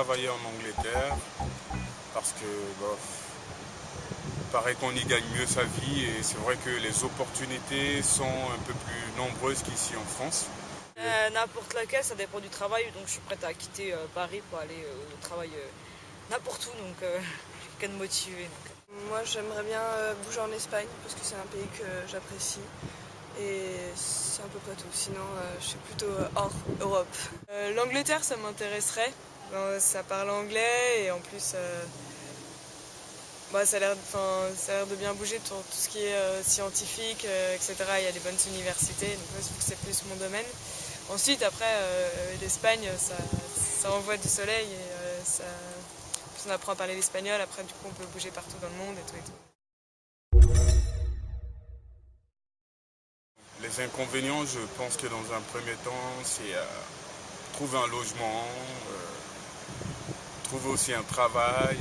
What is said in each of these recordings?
travailler en Angleterre parce que il paraît qu'on y gagne mieux sa vie et c'est vrai que les opportunités sont un peu plus nombreuses qu'ici en France. N'importe laquelle, ça dépend du travail, donc je suis prête à quitter Paris pour aller au travail n'importe où, donc je suis quelqu'un de motivé. Moi j'aimerais bien bouger en Espagne parce que c'est un pays que j'apprécie et c'est à peu près tout, sinon je suis plutôt hors Europe. L'Angleterre ça m'intéresserait, ça parle anglais et en plus ça a l'air de bien bouger pour tout ce qui est scientifique, etc. Il y a des bonnes universités, donc moi, c'est plus mon domaine. Ensuite, après, l'Espagne, ça envoie du soleil et on apprend à parler l'espagnol. Après, du coup, on peut bouger partout dans le monde et tout et tout. Les inconvénients, je pense que dans un premier temps, c'est trouver un logement, trouver aussi un travail,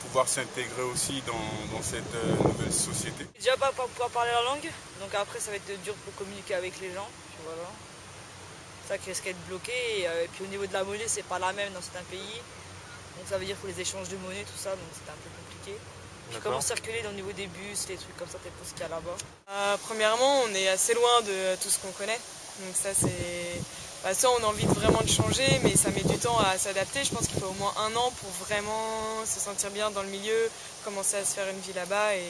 pouvoir s'intégrer aussi dans cette nouvelle société. Déjà pas pouvoir parler la langue, donc après ça va être dur pour communiquer avec les gens, puis voilà. Ça qui risque d'être bloqué, et puis au niveau de la monnaie c'est pas la même dans certains pays, donc ça veut dire pour les échanges de monnaie, tout ça, donc c'est un peu compliqué. Puis comment circuler au niveau des bus, les trucs comme ça, peut-être pour ce qu'il y a là-bas. Premièrement, on est assez loin de tout ce qu'on connaît, donc ça c'est... ça on a envie vraiment de changer, mais ça met du temps à s'adapter. Je pense qu'il faut au moins 1 an pour vraiment se sentir bien dans le milieu, commencer à se faire une vie là-bas et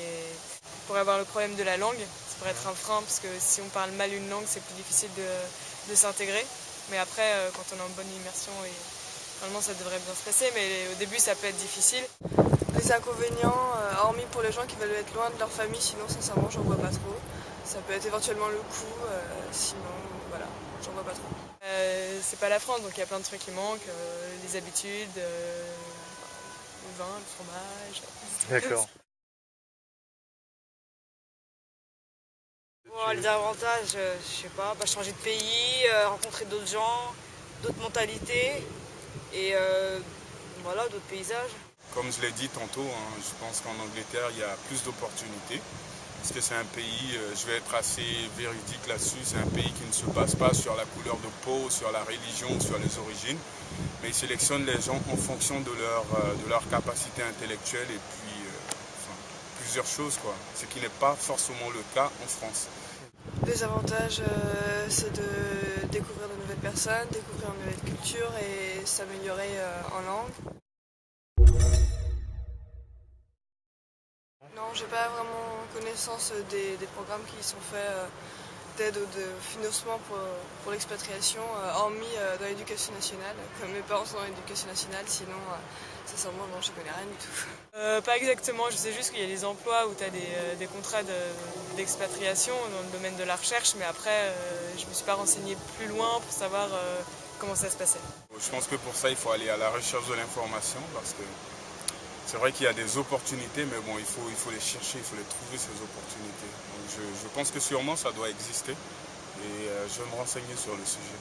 pour avoir le problème de la langue, ça pourrait être un frein parce que si on parle mal une langue, c'est plus difficile de s'intégrer. Mais après, quand on est en bonne immersion, normalement ça devrait bien se passer, mais au début ça peut être difficile. Les inconvénients, hormis pour les gens qui veulent être loin de leur famille, sinon sincèrement j'en vois pas trop. Ça peut être éventuellement le coût, sinon voilà, j'en vois pas trop. C'est pas la France, donc il y a plein de trucs qui manquent, les habitudes, le vin, le fromage. D'accord. Bon, les avantages, je sais pas, changer de pays, rencontrer d'autres gens, d'autres mentalités et voilà, d'autres paysages. Comme je l'ai dit tantôt, je pense qu'en Angleterre, il y a plus d'opportunités. Parce que c'est un pays, je vais être assez véridique là-dessus, c'est un pays qui ne se base pas sur la couleur de peau, sur la religion, sur les origines, mais il sélectionne les gens en fonction de leur capacité intellectuelle et puis plusieurs choses, quoi. Ce qui n'est pas forcément le cas en France. Les avantages, c'est de découvrir de nouvelles personnes, découvrir une nouvelle culture et s'améliorer en langue. Non, j'ai pas vraiment connaissance des programmes qui sont faits d'aide ou de financement pour l'expatriation, hormis dans l'éducation nationale, comme mes parents sont dans l'éducation nationale, sinon, sincèrement, non, je connais rien du tout. Pas exactement, je sais juste qu'il y a des emplois où tu as des contrats d'expatriation dans le domaine de la recherche, mais après, je me suis pas renseignée plus loin pour savoir comment ça se passait. Je pense que pour ça, il faut aller à la recherche de l'information, parce que c'est vrai qu'il y a des opportunités, mais bon, il faut les chercher, il faut les trouver, ces opportunités. Donc je pense que sûrement ça doit exister et je vais me renseigner sur le sujet.